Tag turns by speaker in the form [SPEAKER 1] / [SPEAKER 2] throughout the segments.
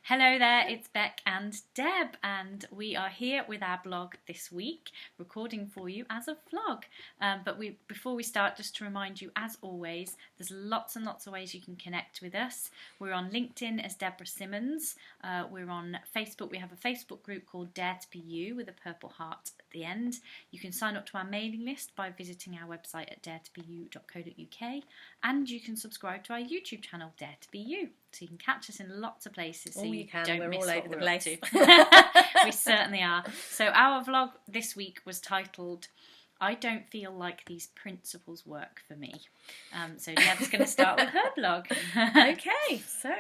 [SPEAKER 1] Hello there, it's Bec and Deb, and we are here with our blog this week, recording for you as a vlog. Before we start, just to remind you, as always, there's lots and lots of ways you can connect with us. We're on LinkedIn as Deborah Simmons. We're on Facebook. We have a Facebook group called Dare to Be You with a purple heart at the end. You can sign up to our mailing list by visiting our website at daretobeyou.co.uk, and you can subscribe to our YouTube channel, Dare to Be You. So you can catch us in lots of places. So you can. Don't miss all over the place. We certainly are. So our vlog this week was titled, I don't feel like these principles work for me. So Deb's going to start with her blog.
[SPEAKER 2] Okay, so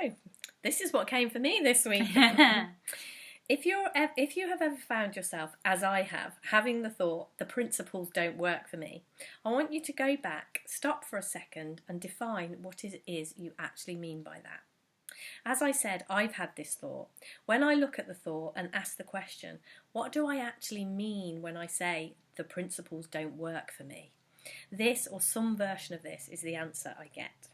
[SPEAKER 2] this is what came for me this week. If you have ever found yourself, as I have, having the thought, the principles don't work for me, I want you to go back, stop for a second and define what it is you actually mean by that. As I said, I've had this thought. When I look at the thought and ask the question, what do I actually mean when I say the principles don't work for me? This or some version of this is the answer I get.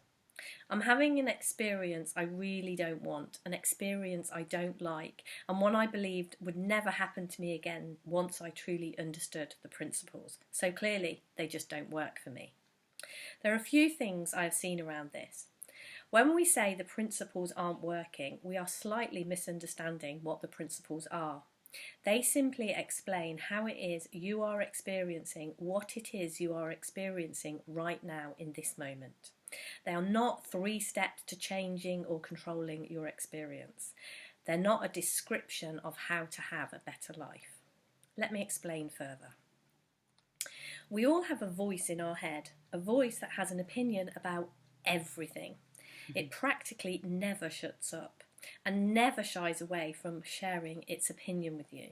[SPEAKER 2] I'm having an experience I really don't want, an experience I don't like, and one I believed would never happen to me again once I truly understood the principles. So clearly, they just don't work for me. There are a few things I have seen around this. When we say the principles aren't working, we are slightly misunderstanding what the principles are. They simply explain how it is you are experiencing what it is you are experiencing right now in this moment. They are not 3 steps to changing or controlling your experience. They're not a description of how to have a better life. Let me explain further. We all have a voice in our head, a voice that has an opinion about everything. It practically never shuts up and never shies away from sharing its opinion with you.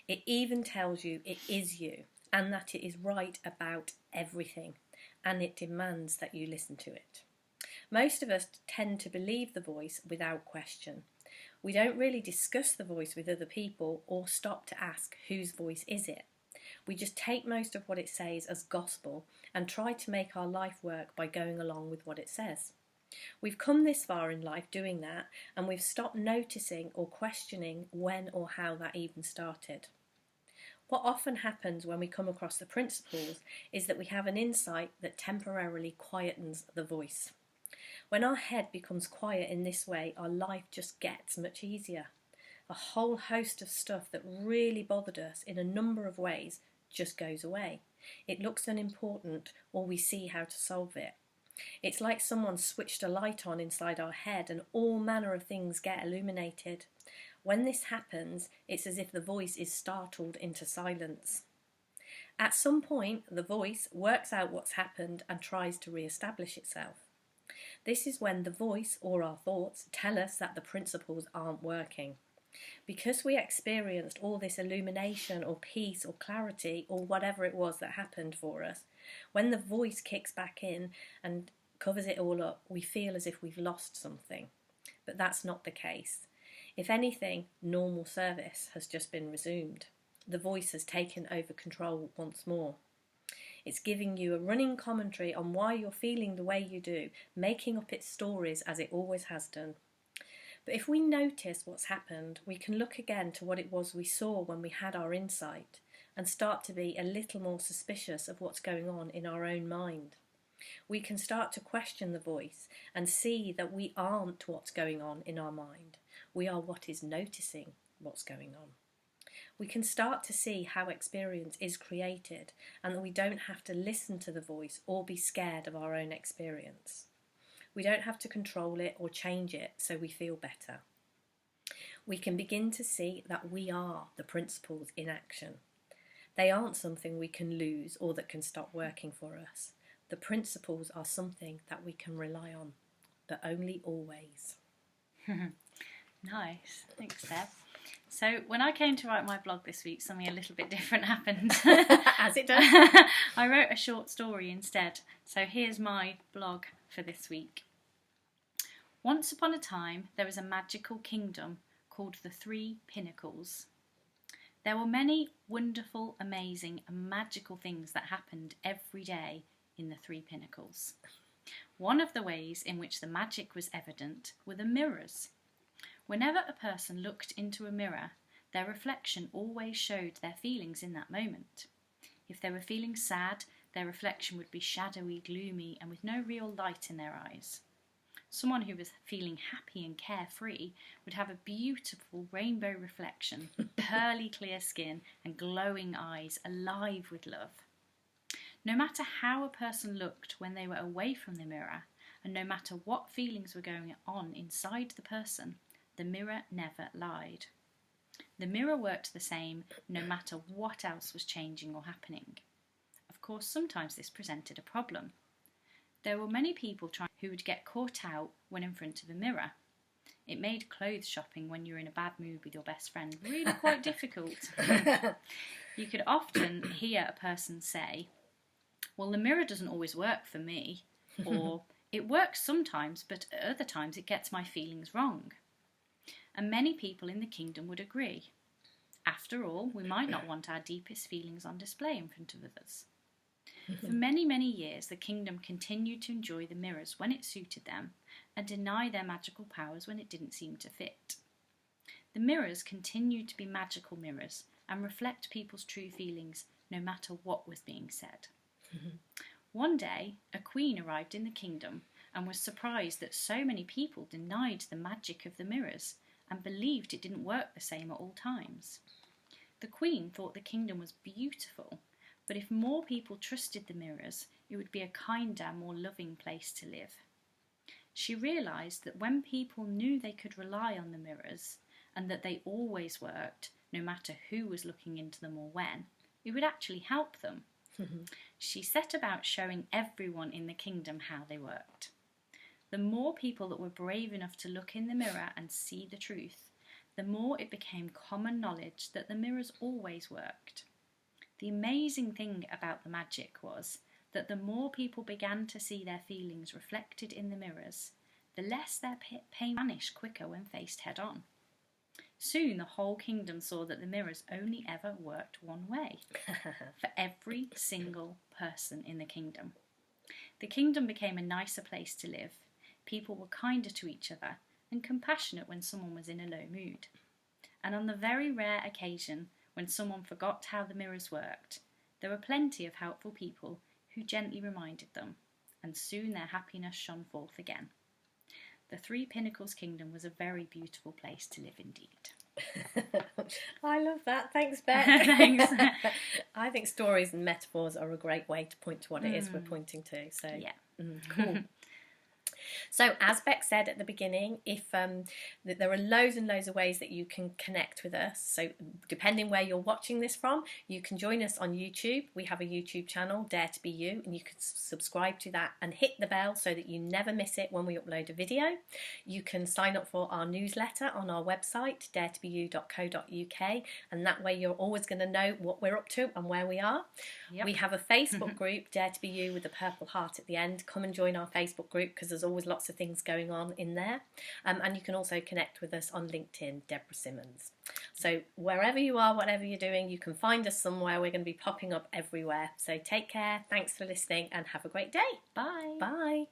[SPEAKER 2] It even tells you it is you and that it is right about everything, and it demands that you listen to it. Most of us tend to believe the voice without question. We don't really discuss the voice with other people or stop to ask whose voice is it. We just take most of what it says as gospel and try to make our life work by going along with what it says. We've come this far in life doing that, and we've stopped noticing or questioning when or how that even started. What often happens when we come across the principles is that we have an insight that temporarily quietens the voice. When our head becomes quiet in this way, our life just gets much easier. A whole host of stuff that really bothered us in a number of ways just goes away. It looks unimportant, or we see how to solve it. It's like someone switched a light on inside our head and all manner of things get illuminated. When this happens, it's as if the voice is startled into silence. At some point, the voice works out what's happened and tries to re-establish itself. This is when the voice or our thoughts tell us that the principles aren't working. Because we experienced all this illumination or peace or clarity or whatever it was that happened for us, when the voice kicks back in and covers it all up, we feel as if we've lost something. But that's not the case. If anything, normal service has just been resumed. The voice has taken over control once more. It's giving you a running commentary on why you're feeling the way you do, making up its stories as it always has done. But if we notice what's happened, we can look again to what it was we saw when we had our insight and start to be a little more suspicious of what's going on in our own mind. We can start to question the voice and see that we aren't what's going on in our mind. We are what is noticing what's going on. We can start to see how experience is created and that we don't have to listen to the voice or be scared of our own experience. We don't have to control it or change it so we feel better. We can begin to see that we are the principles in action. They aren't something we can lose or that can stop working for us. The principles are something that we can rely on, but only always.
[SPEAKER 1] Nice, thanks Deb. So when I came to write my blog this week, something a little bit different happened.
[SPEAKER 2] As it does.
[SPEAKER 1] I wrote a short story instead. So here's my blog for this week. Once upon a time, there was a magical kingdom called the 3 Pinnacles. There were many wonderful, amazing and magical things that happened every day in the 3 Pinnacles. One of the ways in which the magic was evident were the mirrors. Whenever a person looked into a mirror, their reflection always showed their feelings in that moment. If they were feeling sad, their reflection would be shadowy, gloomy, and with no real light in their eyes. Someone who was feeling happy and carefree would have a beautiful rainbow reflection, pearly clear skin and glowing eyes, alive with love. No matter how a person looked when they were away from the mirror, and no matter what feelings were going on inside the person, the mirror never lied. The mirror worked the same no matter what else was changing or happening. Of course, sometimes this presented a problem. There were many people who would get caught out when in front of a mirror. It made clothes shopping when you're in a bad mood with your best friend really quite difficult. You could often hear a person say, "Well, the mirror doesn't always work for me," or "It works sometimes, but at other times it gets my feelings wrong." And many people in the kingdom would agree. After all, we might not want our deepest feelings on display in front of others. For many, many years, the kingdom continued to enjoy the mirrors when it suited them and deny their magical powers when it didn't seem to fit. The mirrors continued to be magical mirrors and reflect people's true feelings no matter what was being said. One day, a queen arrived in the kingdom and was surprised that so many people denied the magic of the mirrors and believed it didn't work the same at all times. The queen thought the kingdom was beautiful, but if more people trusted the mirrors, it would be a kinder, more loving place to live. She realised that when people knew they could rely on the mirrors and that they always worked, no matter who was looking into them or when, it would actually help them. She set about showing everyone in the kingdom how they worked. The more people that were brave enough to look in the mirror and see the truth, the more it became common knowledge that the mirrors always worked. The amazing thing about the magic was that the more people began to see their feelings reflected in the mirrors, the less their pain vanished quicker when faced head on. Soon the whole kingdom saw that the mirrors only ever worked one way, for every single person in the kingdom. The kingdom became a nicer place to live. People were kinder to each other and compassionate when someone was in a low mood. And on the very rare occasion when someone forgot how the mirrors worked, there were plenty of helpful people who gently reminded them, and soon their happiness shone forth again. The Three Pinnacles Kingdom was a very beautiful place to live indeed.
[SPEAKER 2] I love that. Thanks, Bec.
[SPEAKER 1] Thanks.
[SPEAKER 2] I think stories and metaphors are a great way to point to what it is we're pointing to. So
[SPEAKER 1] Yeah.
[SPEAKER 2] Cool. So, as Bec said at the beginning, if there are loads and loads of ways that you can connect with us. So, depending where you're watching this from, you can join us on YouTube. We have a YouTube channel, Dare to Be You, and you can subscribe to that and hit the bell so that you never miss it when we upload a video. You can sign up for our newsletter on our website, daretobeyou.co.uk, and that way you're always going to know what we're up to and where we are.
[SPEAKER 1] Yep.
[SPEAKER 2] We have a Facebook group, Dare to Be You, with a purple heart at the end. Come and join our Facebook group because there's always lots of things going on in there. And you can also connect with us on LinkedIn, Deborah Simmons. So wherever you are, whatever you're doing, you can find us somewhere. We're going to be popping up everywhere. So take care, thanks for listening, and have a great day.
[SPEAKER 1] Bye.
[SPEAKER 2] Bye.